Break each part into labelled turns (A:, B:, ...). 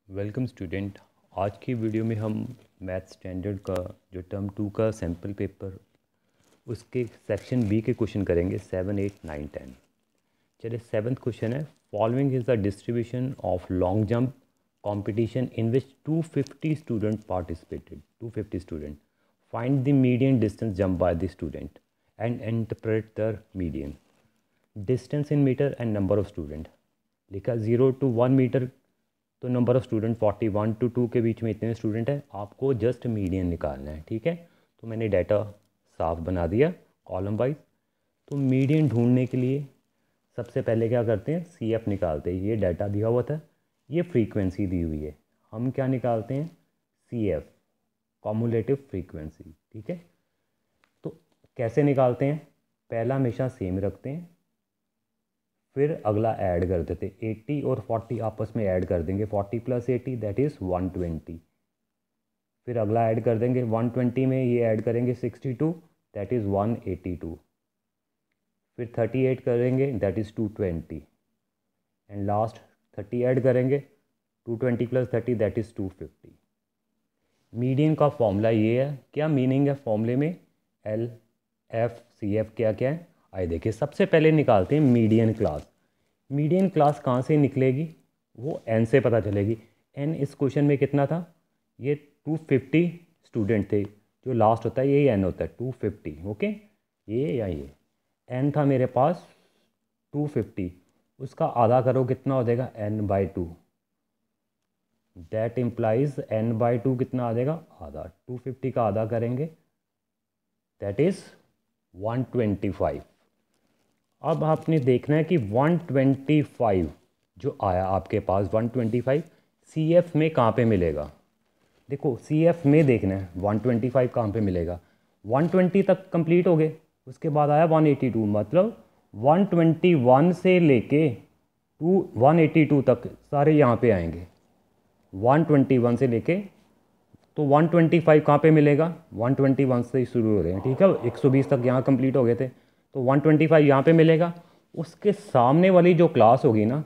A: Welcome student. आज की video में हम मैथ स्टैंडर्ड का जो टर्म 2 का सैम्पल पेपर उसके सेक्शन बी के क्वेश्चन करेंगे 7, 8, 9, 10। चलिए, 7th क्वेश्चन है, following is the distribution of long jump competition in which 250 student participated. 250 student, find the median distance jump by the student and interpret the median distance in metre and number of student. लिखा 0 to 1 metre, तो number of student 41 to 2 के बीच में इतने student हैं, आपको just median निकालना है। ठीक है, तो मैंने डाटा साफ बना दिया कॉलम वाइज। तो मीडियन ढूंढने के लिए सबसे पहले क्या करते हैं, सी एफ निकालते हैं। ये डाटा दिया हुआ था, ये फ्रीक्वेंसी दी हुई है, हम क्या निकालते हैं, सी एफ, कॉमुलेटिव फ्रीक्वेंसी। ठीक है, तो कैसे निकालते हैं, पहला हमेशा सेम रखते हैं, फिर अगला ऐड कर देते, 80 और 40 आपस में ऐड कर देंगे, 40 + 80 दैट इज़ 120। फिर अगला ऐड कर देंगे, 120 में ये ऐड करेंगे 62 दैट इज़ 182। फिर 38 करेंगे that is 220 and last 30 add करेंगे, 220 + 30 दैट इज़ 250। मीडियन का फॉर्मूला ये है। क्या मीनिंग है फॉर्मूले में, एल एफ सी एफ क्या क्या है, आइए देखिए। सबसे पहले निकालते हैं मीडियन क्लास। मीडियन क्लास कहाँ से निकलेगी, वो एन से पता चलेगी। एन इस क्वेश्चन में कितना था, ये 250 स्टूडेंट थे, जो लास्ट होता है यही एन होता है 250। ओके, ये या ये एन था मेरे पास 250, उसका आधा करो कितना हो जाएगा, n/2। दैट इम्प्लाइज n/2 कितना आ जाएगा, आधा। 250 का आधा करेंगे दैट इज़ 125। अब आपने देखना है कि 125 जो आया आपके पास, 125 सी एफ में कहाँ पे मिलेगा। देखो सी एफ में देखना है 125 कहाँ पे मिलेगा। 120 तक कंप्लीट हो गए, उसके बाद आया 182, मतलब 121 से लेके 182 तक सारे यहाँ पे आएंगे। 121 से लेके, तो 125 कहाँ पे मिलेगा, 121 से ही शुरू हो रहे हैं। ठीक है, 120 तक यहाँ कंप्लीट हो गए थे, तो 125 यहाँ पे मिलेगा। उसके सामने वाली जो क्लास होगी ना,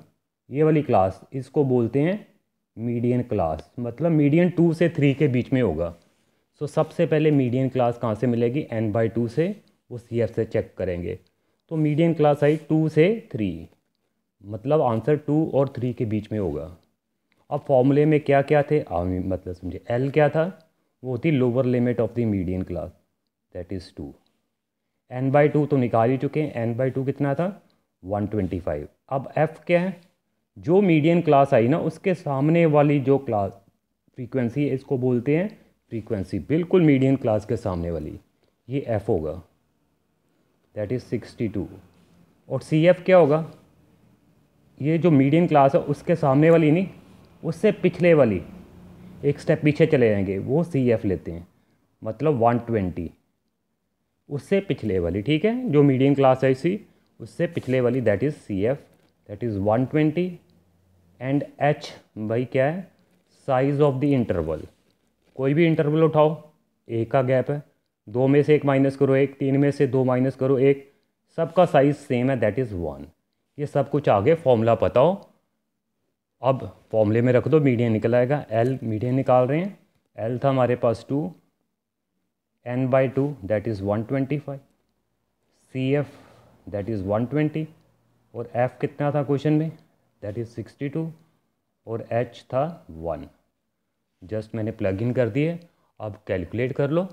A: ये वाली क्लास, इसको बोलते हैं मीडियन क्लास, मतलब मीडियन 2 से 3 के बीच में होगा। सो सबसे पहले मीडियन क्लास कहाँ से मिलेगी, n/2 से, वो सी एफ से चेक करेंगे। तो मीडियन क्लास आई 2 से 3, मतलब आंसर 2 और 3 के बीच में होगा। अब फॉर्मूले में क्या क्या थे, मतलब समझे, एल क्या था, वो होती lower limit of the median class that is 2। n/2 तो निकाल ही चुके हैं, n/2 कितना था, 125। अब एफ क्या है, जो मीडियन क्लास आई ना उसके सामने वाली जो क्लास फ्रीक्वेंसी है, इसको बोलते हैं फ्रीक्वेंसी, बिल्कुल मीडियन क्लास के सामने वाली, ये एफ होगा दैट इज़ 62। और सी एफ क्या होगा, ये जो मीडियन क्लास है उसके सामने वाली नहीं, उससे पिछले वाली, एक स्टेप पीछे चले जाएंगे, वो सी एफ लेते हैं, मतलब 120, उससे पिछले वाली। ठीक है, जो मीडियन क्लास है इसी, उससे पिछले वाली that is C F, that is 120। And H भाई क्या है, साइज़ ऑफ द इंटरवल। कोई भी इंटरवल उठाओ, एक का गैप है, 2 में से 1 माइनस करो 1, 3 में से 2 माइनस करो 1, सबका साइज़ सेम है दैट इज़ 1। ये सब कुछ आगे फॉर्मूला पता हो, अब फॉर्मूले में रख दो, मीडियन निकल आएगा। एल मीडियन निकाल रहे हैं, एल था हमारे पास 2, n/2 that is 125, C F that is 120, और एफ कितना था क्वेश्चन में, दैट इज़ 62, और एच था 1। जस्ट मैंने प्लग इन कर दिए, अब कैलकुलेट कर लो।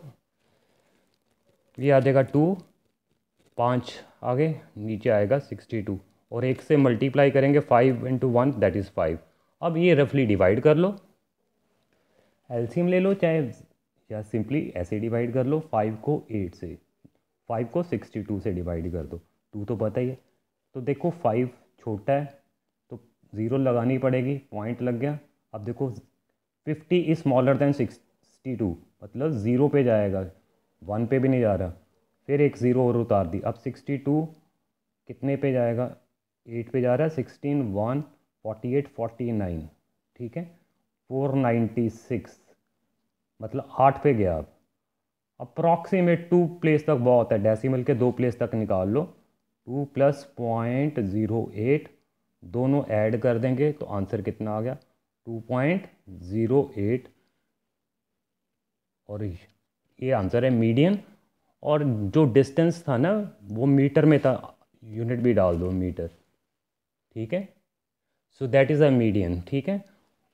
A: ये आ जाएगा 2, 5 आगे, नीचे आएगा 62, और 1 से मल्टीप्लाई करेंगे, 5 × 1 दैट इज़ 5। अब ये रफली डिवाइड कर लो, एलसीएम ले लो चाहे, या सिंपली ऐसे डिवाइड कर लो, 5 को 8 से, 5 को 62 से डिवाइड कर दो, 2 तो पता ही है। तो देखो 5 छोटा है तो 0 लगानी पड़ेगी, पॉइंट लग गया। अब देखो 50 इज स्मॉलर दैन 62, मतलब 0 पे जाएगा, 1 पे भी नहीं जा रहा, फिर एक 0 और उतार दी। अब 62 कितने पे जाएगा, 8 पे जा रहा है, 16, 1, 48, 49, ठीक है, 496, मतलब 8 पे गया। अब अप्रॉक्सीमेट 2 प्लेस तक बहुत है, डेसिमल के 2 प्लेस तक निकाल लो, 2 + 0.08, दोनों ऐड कर देंगे तो आंसर कितना आ गया, 2.08 और ये आंसर है मीडियन। और जो डिस्टेंस था ना वो मीटर में था, यूनिट भी डाल दो मीटर, ठीक है। So that is a median, ठीक है।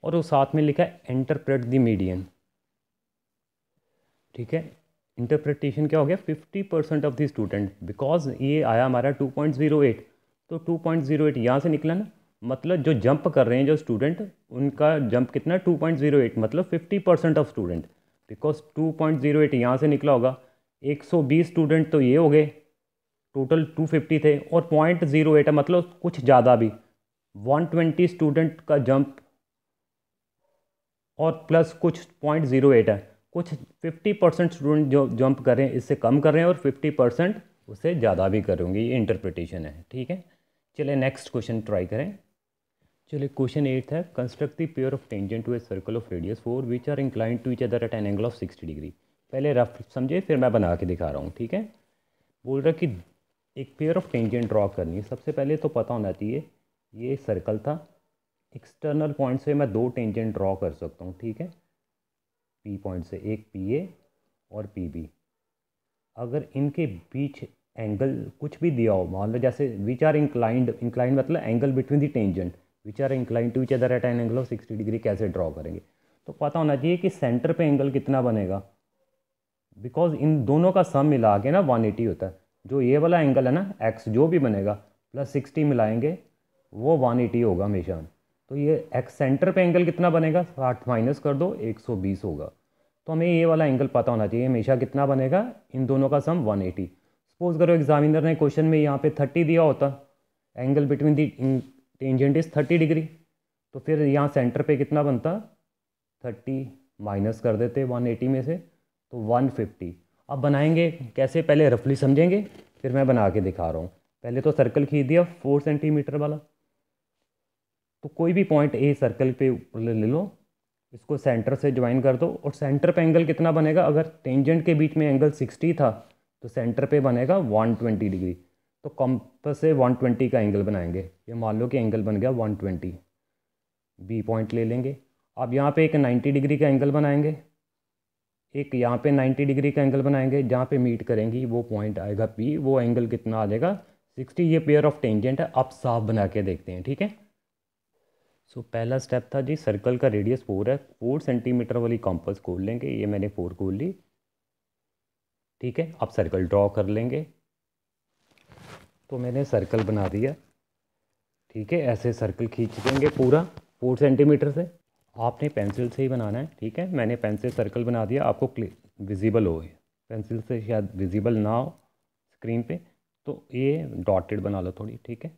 A: और वो साथ में लिखा है इंटरप्रेट द मीडियन, ठीक है। इंटरप्रिटेशन क्या हो गया, 50% ऑफ द स्टूडेंट, बिकॉज ये आया हमारा 2.08, तो 2.08 यहाँ से निकला ना, मतलब जो जंप कर रहे हैं जो स्टूडेंट, उनका जंप कितना 2.08, मतलब 50% ऑफ स्टूडेंट, बिकॉज 2.08 यहाँ से निकला होगा। 120 स्टूडेंट तो ये हो गए, टोटल 250 थे, और 0.08 है मतलब कुछ ज़्यादा भी, 120 स्टूडेंट का जंप और प्लस कुछ 0.08 है, कुछ 50% स्टूडेंट जो जंप कर रहे हैं इससे कम कर रहे हैं, और 50% उससे ज़्यादा भी कर होंगे। ये इंटरप्रिटेशन है, ठीक है। चलिए नेक्स्ट क्वेश्चन ट्राई करें। चलिए क्वेश्चन 8 है, construct the pair of tangent to a circle of radius 4 which are inclined to each other at an angle of 60 degree. पहले रफ समझे फिर मैं बना के दिखा रहा हूँ, ठीक है। बोल रहा कि एक पेयर ऑफ टेंजेंट ड्रॉ करनी है। सबसे पहले तो पता होना चाहिए ये सर्कल था, एक्सटर्नल पॉइंट से मैं दो टेंजेंट ड्रॉ कर सकता हूँ, ठीक है। पी पॉइंट से एक पी ए और पी बी। अगर इनके बीच एंगल कुछ भी दिया हो, मान लो जैसे विच आर इंक्लाइंड, इंक्लाइंड मतलब angle between the tangent which are inclined to each other at an angle of 60 degree, कैसे ड्रॉ करेंगे। तो पता होना चाहिए कि सेंटर पे एंगल कितना बनेगा, बिकॉज इन दोनों का सम मिला के ना 180 होता है। जो ये वाला एंगल है ना एक्स जो भी बनेगा प्लस 60 मिलाएंगे वो 180 होगा हमेशा। तो ये एक्स सेंटर पे एंगल कितना बनेगा, 60 माइनस कर दो 120 होगा। तो हमें ये वाला एंगल पता होना चाहिए हमेशा कितना बनेगा, इन दोनों का सम 180। सपोज करो एग्जामिनर ने क्वेश्चन में यहाँ पे 30 दिया होता, angle between the tangent is 30 degree, तो फिर यहाँ सेंटर पे कितना बनता, 30 माइनस कर देते 180 में से, तो 150। अब बनाएंगे कैसे, पहले रफली समझेंगे फिर मैं बना के दिखा रहा हूँ। पहले तो सर्कल खींच दिया 4 सेंटीमीटर वाला, तो कोई भी पॉइंट ए सर्कल पे ऊपर ले लो, इसको सेंटर से ज्वाइन कर दो, और सेंटर पे एंगल कितना बनेगा, अगर टेंजेंट के बीच में एंगल 60 था तो सेंटर पे बनेगा 120 डिग्री। तो कंपास से 120 का एंगल बनाएंगे। ये मान लो कि एंगल बन गया 120, बी पॉइंट ले लेंगे। अब यहाँ पे एक 90 डिग्री का एंगल बनाएंगे, एक यहाँ पे 90 डिग्री का एंगल बनाएंगे, जहाँ पे मीट करेंगी वो पॉइंट आएगा पी, वो एंगल कितना आ जाएगा 60। ये पेयर ऑफ टेंजेंट है। अब साफ बना के देखते हैं, ठीक है। सो पहला स्टेप था जी, सर्कल का रेडियस 4 है, 4 सेंटीमीटर वाली कॉम्पस खोल लेंगे। ये मैंने 4 खोल ली, ठीक है। अब सर्कल ड्रॉ कर लेंगे। तो मैंने सर्कल बना दिया, ठीक है। ऐसे सर्कल खींच देंगे पूरा 4 सेंटीमीटर से। आपने पेंसिल से ही बनाना है, ठीक है। मैंने पेन से सर्कल बना दिया, आपको विजिबल हो, पेंसिल से शायद विजिबल ना हो स्क्रीन पे, तो ये डॉटेड बना लो थोड़ी, ठीक है।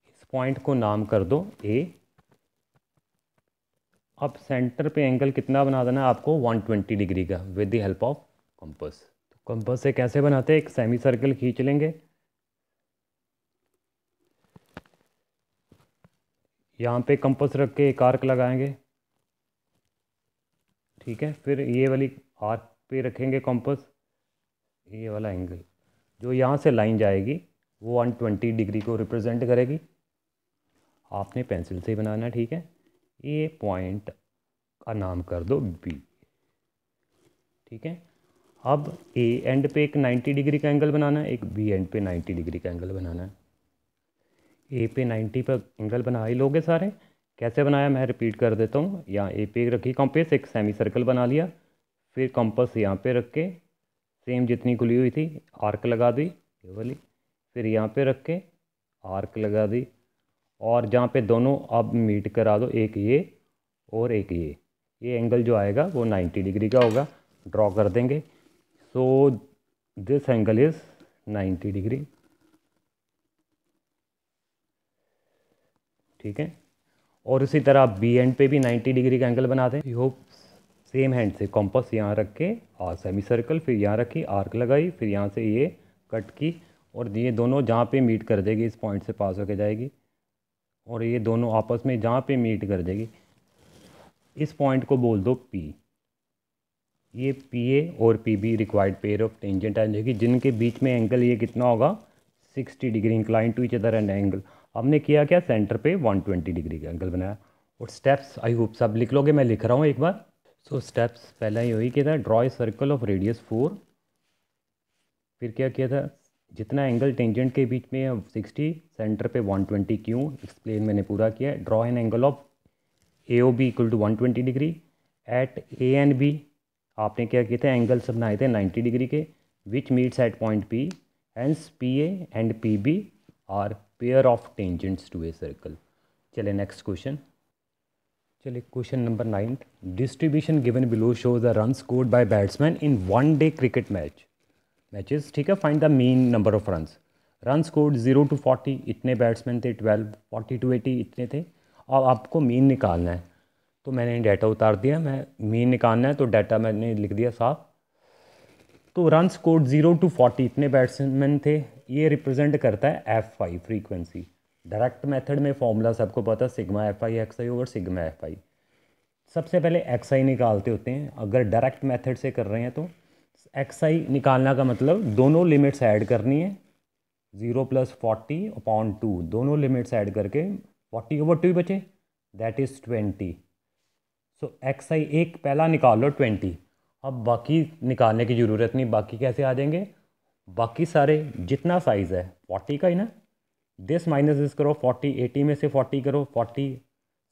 A: इस पॉइंट को नाम कर दो ए। अब सेंटर पे एंगल कितना बना देना है आपको, 120 डिग्री का, with the help of compass. तो कंपास से कैसे बनाते हैं, एक सेमी सर्कल खींच लेंगे, यहाँ पे कंपास रख के एक आर्क लगाएंगे, ठीक है। फिर ये वाली आर्क पे रखेंगे कंपास, ये वाला एंगल जो यहाँ से लाइन जाएगी वो 120 डिग्री को रिप्रेजेंट करेगी। आपने पेंसिल से ही बनाना है, ठीक है। ये पॉइंट का नाम कर दो बी, ठीक है। अब ए एंड पे एक 90 डिग्री का एंगल बनाना है, एक बी एंड पे 90 डिग्री का एंगल बनाना है। ए पे 90 पर एंगल बना ही लोगे सारे। कैसे बनाया मैं रिपीट कर देता हूँ। यहाँ ए पे रखी कंपास, एक सेमी सर्कल बना लिया, फिर कंपास यहाँ पे रख के सेम जितनी खुली हुई थी आर्क लगा दी ये वाली, फिर यहाँ पे रख के आर्क लगा दी, और जहाँ पे दोनों अब मीट करा दो, एक ये और एक ये एंगल जो आएगा वो 90 डिग्री का होगा। ड्रॉ कर देंगे। So this angle is 90 degree, ठीक है। और इसी तरह बी एंड पे भी 90 डिग्री का एंगल बना दें। होप सेम हैंड से कॉम्पास यहाँ रख के और सेमी सर्कल, फिर यहाँ रखी आर्क लगाई, फिर यहाँ से ये कट की, और ये दोनों जहाँ पे मीट कर देगी इस पॉइंट से पास होके जाएगी, और ये दोनों आपस में जहाँ पे मीट कर देगी इस पॉइंट को बोल दो पी। ये पी ए और P B required pair of tangent आ जाएगी, जिनके बीच में एंगल ये कितना होगा 60 degree incline to each other and angle. हमने किया क्या, सेंटर पे 120 डिग्री का एंगल बनाया, और स्टेप्स आई होप सब लिख लोगे, मैं लिख रहा हूँ एक बार। सो स्टेप्स पहला ही वही किया था, draw a circle of radius 4। फिर क्या किया था, जितना एंगल टेंजेंट के बीच में है 60, सेंटर पे 120 क्यों, एक्सप्लेन मैंने पूरा किया। Draw an angle of A O B equal to 120 degree at A and B. आपने क्या किया था, एंगल्स बनाए थे 90 डिग्री के, which meets at point P, hence P A and P B are pair of tangents to a circle. चले next question. चलिए question number 9, distribution given below show the run scored by batsman in one day cricket matches. ठीक है, find the mean number of run scored 0 to 40 इतने batsman थे, 12 40 to 80 इतने थे। अब आपको मीन निकालना है, तो मैंने डाटा उतार दिया, मैं मीन निकालना है तो डाटा मैंने लिख दिया साफ। तो रन स्कोर्ड 0 to 40 इतने बैट्समैन थे, ये रिप्रेजेंट करता है F5 फ्रीक्वेंसी। डायरेक्ट मेथड में फॉर्मूला सबको पता, sigma F I x I over sigma F I. सबसे पहले एक्स आई निकालते होते हैं, अगर डायरेक्ट मेथड से कर रहे हैं तो एक्स आई निकालना का मतलब दोनों लिमिट्स ऐड करनी है, 0 + 40/2, दोनों लिमिट्स ऐड करके 40/2 बचे, दैट इज़ 20। सो एक्स आई एक पहला निकाल लो 20। अब बाकी निकालने की ज़रूरत नहीं, बाकी कैसे आ जाएंगे, बाकी सारे जितना साइज़ है 40 का ही ना, दिस माइनस दिस करो, 40 80 में से 40 करो, 40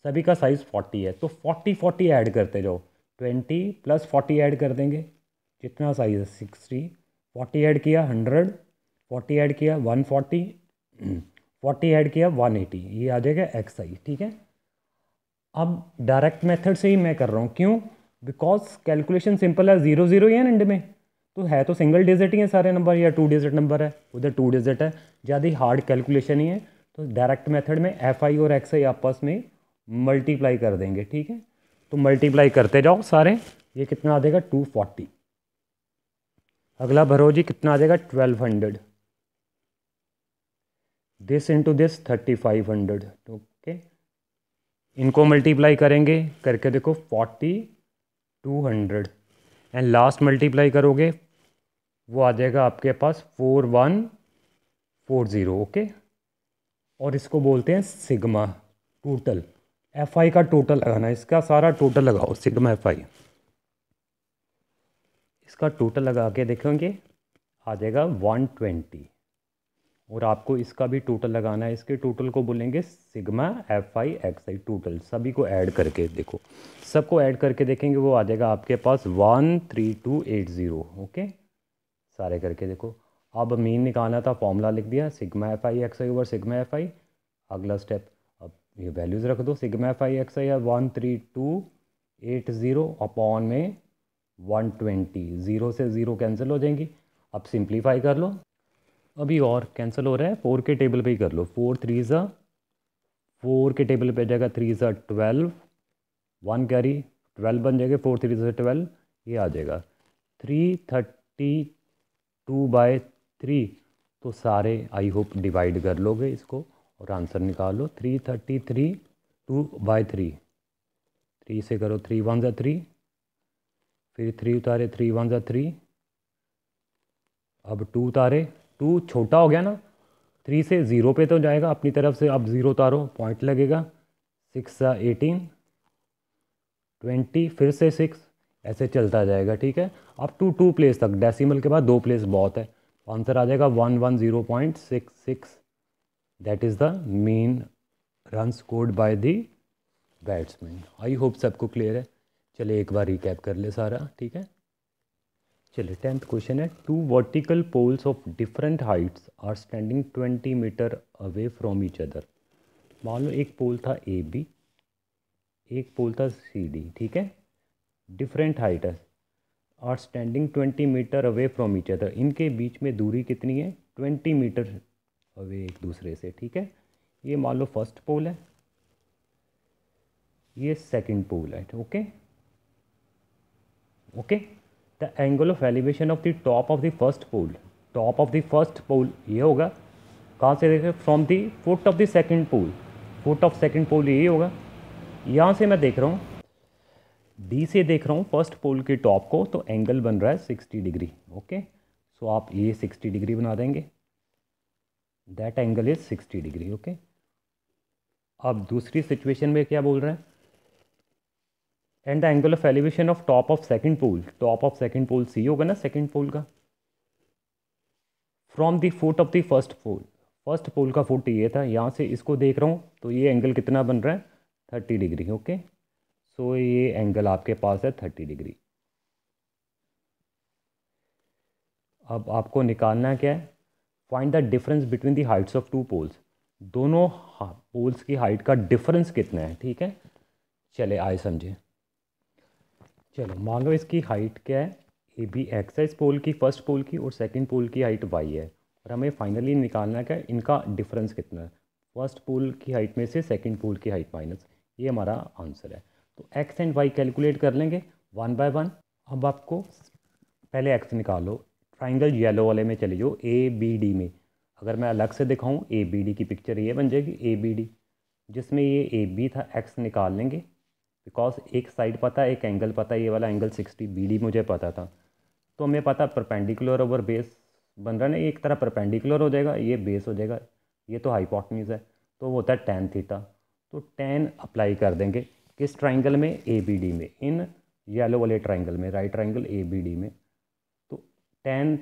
A: सभी का साइज़ 40 है, तो 40 40 ऐड करते जाओ, 20 + 40 ऐड कर देंगे, जितना साइज़ है 60, 40 ऐड किया 100, 40 ऐड किया 140, 40 ऐड किया 180, ये आ जाएगा एक्स आई। ठीक है, अब डायरेक्ट मेथड से ही मैं कर रहा हूँ, क्यों, बिकॉज कैलकुलेशन सिंपल है, 0 0 ही है एंड में, तो है तो सिंगल डिजिट ही है सारे नंबर, या 2 डिजिट नंबर है, उधर 2 डिजिट है, ज़्यादा ही हार्ड कैलकुलेशन ही है। तो डायरेक्ट मेथड में एफ आई और एक्स आई आपस में मल्टीप्लाई कर देंगे। ठीक है, तो मल्टीप्लाई करते जाओ सारे, ये कितना आ जाएगा 240। अगला भरो जी, कितना आ जाएगा 1200, दिस इंटू दिस 3500। ओके, इनको मल्टीप्लाई करेंगे, करके देखो 4200, एंड लास्ट मल्टीप्लाई करोगे वो आ जाएगा आपके पास 4140। ओके, और इसको बोलते हैं सिग्मा टोटल, एफ आई का टोटल लगाना, इसका सारा टोटल लगाओ, सिग्मा एफ आई, इसका टोटल लगा के देखेंगे आ जाएगा 120, और आपको इसका भी टोटल लगाना है, इसके टोटल को बोलेंगे sigma F I x I total, सभी को ऐड करके देखो, सबको ऐड करके देखेंगे वो आ जाएगा आपके पास 13280। ओके, सारे करके देखो। अब मीन निकालना था, फॉर्मूला लिख दिया, sigma F I x I over sigma F I. अगला स्टेप, अब ये वैल्यूज़ रख दो, sigma F I x I 13280 upon में 120, 0 से 0 कैंसिल हो जाएंगी। अब सिंप्लीफाई कर लो, अभी और कैंसिल हो रहा है, 4 के टेबल पे ही कर लो, 4 3 ज़ा 4 के टेबल पे जाएगा, 3 ज़ा 12, 1 कैरी 12 बन जाएगा, 4 3 ज़ा 12, ये आ जाएगा 332/3। तो सारे आई होप डिवाइड कर लोगे इसको और आंसर निकालो, 333 2/3, 3 से करो, 3 1 ज़ा 3, फिर 3 उतारे, 3 1 ज़ा 3, अब 2 उतारे, 2 छोटा हो गया ना, 3 से 0 पे तो जाएगा अपनी तरफ से, अब 0 उतारो, पॉइंट लगेगा, 6 सा 18, 20, फिर से 6, ऐसे चलता जाएगा। ठीक है, अब 2 प्लेस तक, डेसिमल के बाद 2 प्लेस बहुत है, आंसर आ जाएगा 110.66, that is the mean run scored by the batsman. I hope सबको क्लियर है। चलिए एक बार रिकैप कर ले सारा। ठीक है, चलिए 10th क्वेश्चन है, 2 vertical poles of different heights are standing 20 metre away from each other. मान लो एक पोल था ए बी, एक पोल था सी डी। ठीक है, डिफरेंट हाइट है, are standing 20 metre away from each other, इनके बीच में दूरी कितनी है, 20 मीटर अवे एक दूसरे से। ठीक है, ये मान लो फर्स्ट पोल है, ये सेकंड पोल है। Okay okay, the angle of elevation of the top of the first pole, top of the first pole ये होगा, कहाँ से देखें, from the foot of the second pole, foot of second pole यही होगा, यहाँ से मैं देख रहा हूँ, डी से देख रहा हूँ फर्स्ट पोल के टॉप को, तो एंगल बन रहा है 60 डिग्री। ओके, सो आप ये 60 डिग्री बना देंगे, that angle is 60 degree. Okay, अब दूसरी सिचुएशन में क्या बोल रहा है, and the angle of elevation of top of second pole, top of second pole C होगा ना सेकंड पोल का, from the foot of the first pole, first pole का फुट ये था, यहाँ से इसको देख रहा हूँ तो ये एंगल कितना बन रहा है 30 डिग्री। ओके, सो ये एंगल आपके पास है 30 डिग्री। अब आपको निकालना क्या है, find the difference between the heights of two poles, दोनों पोल्स की हाइट का डिफरेंस कितना है। ठीक है, चले आए समझे। चलो मान लो इसकी हाइट क्या है, ए बी एक्स है इस पोल की, फर्स्ट पोल की, और सेकंड पोल की हाइट वाई है, और हमें फाइनली निकालना क्या है, इनका डिफरेंस कितना है, फर्स्ट पोल की हाइट में से सेकंड पोल की हाइट माइनस, ये हमारा आंसर है। तो एक्स एंड वाई कैलकुलेट कर लेंगे वन बाय वन। अब आपको पहले एक्स निकालो, ट्राइंगल येलो वाले में चले जाओ, ए बी डी में। अगर मैं अलग से दिखाऊँ ए बी डी की पिक्चर ये बन जाएगी ए बी डी, जिसमें ये ए बी था, एक्स निकाल लेंगे बिकॉज एक साइड पता है, एक एंगल पता है, ये वाला एंगल 60, बी डी मुझे पता था, तो हमें पता परपेंडिकुलर ओवर बेस बन रहा है ना, ये एक तरह परपेंडिकुलर हो जाएगा, ये बेस हो जाएगा, ये तो हाइपोटेन्यूज है, तो वो होता है tan थीटा। तो tan अप्लाई कर देंगे किस ट्राइंगल में, ए बी डी में, इन येलो वाले ट्राइंगल में, right triangle A B D में। तो tan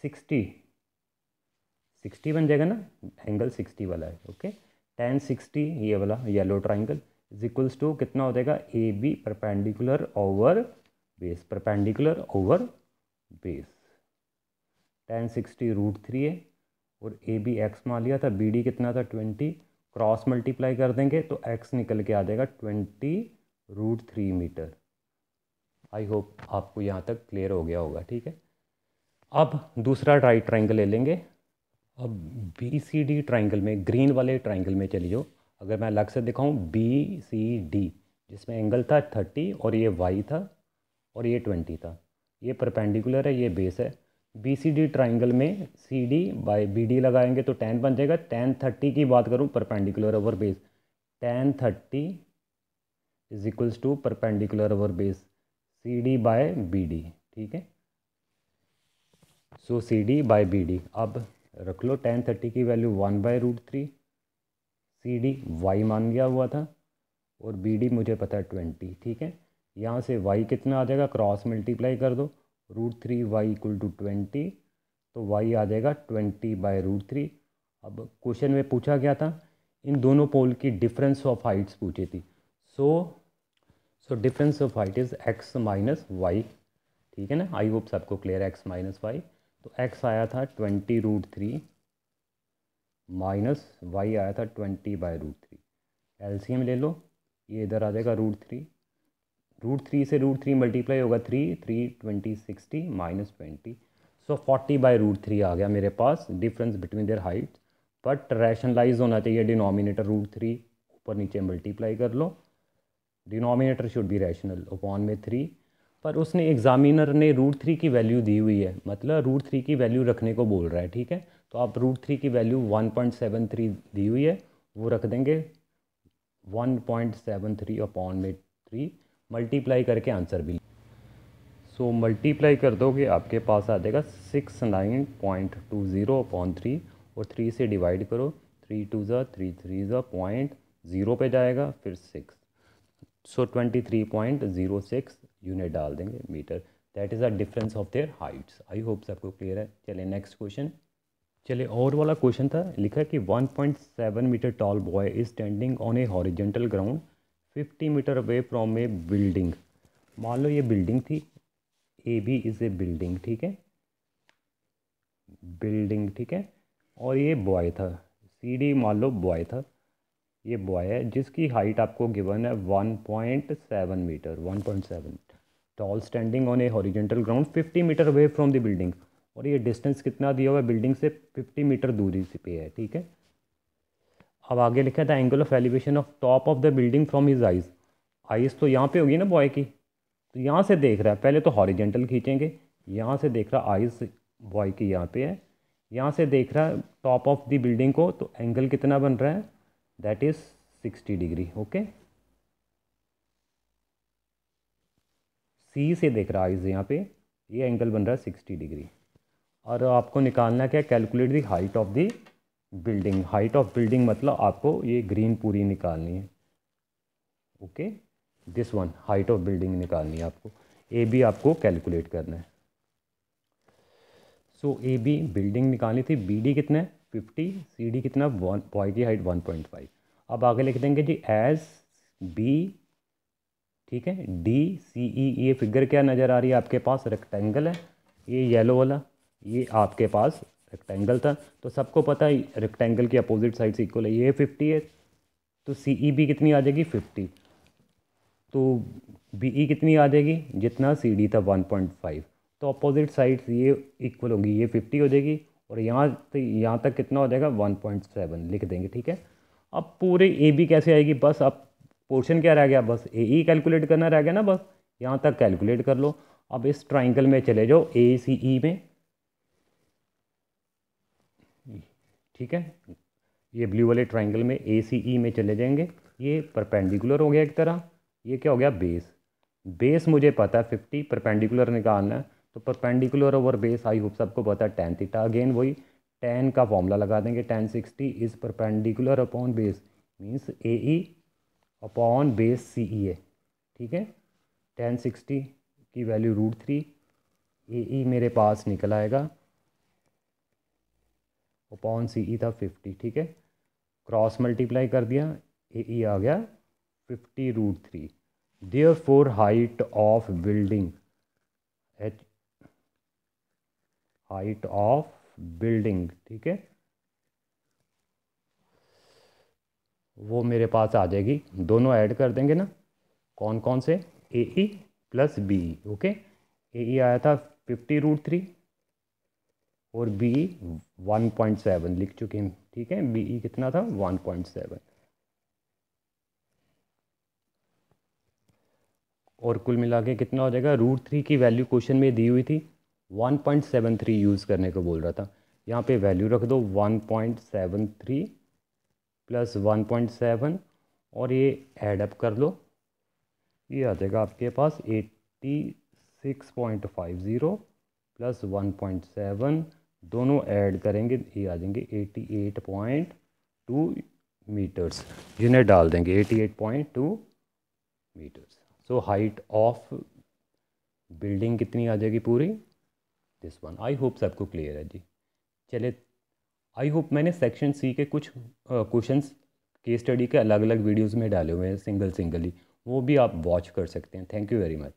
A: 60 बन जाएगा ना, एंगल 60 वाला है। ओके, tan 60 ये वाला yellow triangle is equals to कितना हो जाएगा, A B perpendicular over base, perpendicular over base, tan 60 √3 है, और ए बी एक्स मान लिया था, बी डी कितना था 20, क्रॉस मल्टीप्लाई कर देंगे तो एक्स निकल के आ जाएगा 20√3 मीटर। आई होप आपको यहाँ तक क्लियर हो गया होगा। ठीक है, अब दूसरा राइट ट्राइंगल ले लेंगे। अब बी सी डी ट्राइंगल में, ग्रीन वाले ट्राइंगल में चली जाओ। अगर मैं अलग से दिखाऊं, बी सी डी, जिसमें एंगल था 30 और ये वाई था और ये 20 था, ये परपेंडिकुलर है, ये बेस है। बी सी डी ट्राइंगल में C D by B D लगाएंगे तो tan बन जाएगा। tan 30 की बात करूं, perpendicular over base, tan 30 is equals to perpendicular over base C D by B D. ठीक है, so C D by B D. अब रख लो tan 30 की वैल्यू 1/√3, सी डी वाई मान गया हुआ था, और बी डी मुझे पता है 20। ठीक है, यहाँ से y कितना आ जाएगा, क्रॉस मल्टीप्लाई कर दो, √3y इक्वल टू 20, तो y आ जाएगा 20/√3। अब क्वेश्चन में पूछा गया था, इन दोनों पोल की डिफरेंस ऑफ हाइट्स पूछी थी। So difference of height is x minus y. ठीक है ना, आई होप सबको क्लियर है, x माइनस वाई। तो x आया था 20√3 माइनस वाई आया था 20/√3। एलसीएम ले लो, ये इधर आ जाएगा √3 से √3 मल्टीप्लाई होगा 3 20 60 माइनस 20, सो 40/√3 आ गया मेरे पास difference between their heights. But rationalise होना चाहिए डिनोमिनेटर, √3 ऊपर नीचे मल्टीप्लाई कर लो, denominator should be rational, upon में 3। पर उसने एग्जामिनर ने √3 की वैल्यू दी हुई है, मतलब √3 की वैल्यू रखने को बोल रहा है। ठीक है, तो आप √3 की वैल्यू 1.73 दी हुई है, वो रख देंगे 1.73 अपॉन में 3, मल्टीप्लाई करके आंसर भी। सो मल्टीप्लाई कर दोगे आपके पास आ जाएगा 69.20 अपॉन 3, और 3 से डिवाइड करो, 3 2 ज़ा 3 3 ज़ा 0.0 पे जाएगा, फिर 6, सो 23.06 यूनिट डाल देंगे metre. That is the difference of their heights. I hope सबको क्लियर है। चलिए नेक्स्ट क्वेश्चन। चलिए और वाला क्वेश्चन था, लिखा है कि 1.7 metre tall boy is standing on a horizontal ground 50 metre away from a building. मान लो ये बिल्डिंग थी, A B is a building. ठीक है, बिल्डिंग, ठीक है, और ये बॉय था, सी डी मान लो बॉय था, ये बॉय है जिसकी हाइट आपको गिवन है 1.7 metre, 1.7 tall standing on a horizontal ground 50 metre away from the building, और ये डिस्टेंस कितना दिया हुआ है बिल्डिंग से, 50 मीटर दूरी से पे है। ठीक है, अब आगे लिखा था angle of elevation of top of the building from his eyes. Eyes तो यहाँ पे होगी ना बॉय की, तो यहाँ से देख रहा है, पहले तो हॉरिजेंटल खींचेंगे, यहाँ से देख रहा आइज़ बॉय की यहाँ पे है, यहाँ से देख रहा है टॉप ऑफ द बिल्डिंग को, तो एंगल कितना बन रहा है, दैट इज़ 60 डिग्री। ओके, सी से देख रहा है आइज़ यहाँ पे, ये एंगल बन रहा है 60 डिग्री। और आपको निकालना क्या, calculate the height of the building. Height of building मतलब आपको ये ग्रीन पूरी निकालनी है। Okay, this one height of building निकालनी है आपको, ए बी आपको कैलकुलेट करना है। सो ए बी बिल्डिंग निकालनी थी, बी डी कितना है 50, सी डी कितना बॉय की हाइट 1.5। अब आगे लिख देंगे जी एज बी, ठीक है, डी सी ई। ये फिगर क्या नज़र आ रही है आपके पास, रेक्टेंगल है, ये येलो वाला, ये आपके पास रेक्टेंगल था। तो सबको पता है रेक्टेंगल की अपोजिट साइड से इक्वल है, ये 50 है, तो सी ई बी कितनी आ जाएगी 50, तो बी ई कितनी आ जाएगी जितना सी डी था 1.5। तो अपोजिट साइड्स ये इक्वल होगी, ये 50 हो जाएगी और यहाँ तक कितना हो जाएगा 1.7 लिख देंगे, ठीक है। अब पूरे ए बी कैसे आएगी, बस अब पोर्शन क्या रह गया, बस ए ई कैलकुलेट करना रह गया ना, बस यहाँ तक कैलकुलेट कर लो। अब इस ट्राइंगल में चले जाओ ए सी ई में, ठीक है, ये ब्लू वाले ट्राइंगल में ए सी ई में चले जाएंगे। ये परपेंडिकुलर हो गया एक तरह, ये क्या हो गया बेस, बेस मुझे पता है 50, परपेंडिकुलर निकालना है, तो perpendicular over base I hope सबको पता है tan थीटा। अगेन वही tan का फॉर्मूला लगा देंगे, tan 60 is perpendicular upon base means A E upon base C E है, ठीक है। tan 60 की वैल्यू √3, ए ई मेरे पास निकल आएगा अपॉन सी ई था 50, ठीक है, क्रॉस मल्टीप्लाई कर दिया, ए ई आ गया 50√3। Therefore height of building, height of building, ठीक है, वो मेरे पास आ जाएगी, दोनों ऐड कर देंगे ना, कौन कौन से, A E plus B E, okay. A E आया था 50√3 और बी ई 1.7 लिख चुके हैं, ठीक है, बी ई कितना था 1.7, और कुल मिला के कितना हो जाएगा, √3 की वैल्यू क्वेश्चन में दी हुई थी, 1.73 यूज़ करने को बोल रहा था, यहाँ पे वैल्यू रख दो 1.73 प्लस 1.7 और ये ऐडअप कर लो, ये आ जाएगा आपके पास 86.50 प्लस 1.7, दोनों ऐड करेंगे ये आ जाएंगे 88.2 मीटर्स, जिन्हें डाल देंगे 88.2 metres. So height of building कितनी आ जाएगी पूरी, दिस वन। आई होप सबको क्लियर है जी। चले, आई होप मैंने सेक्शन सी के कुछ क्वेश्चंस केस स्टडी के अलग अलग वीडियोस में डाले हुए हैं सिंगल सिंगली, वो भी आप वॉच कर सकते हैं। Thank you very much.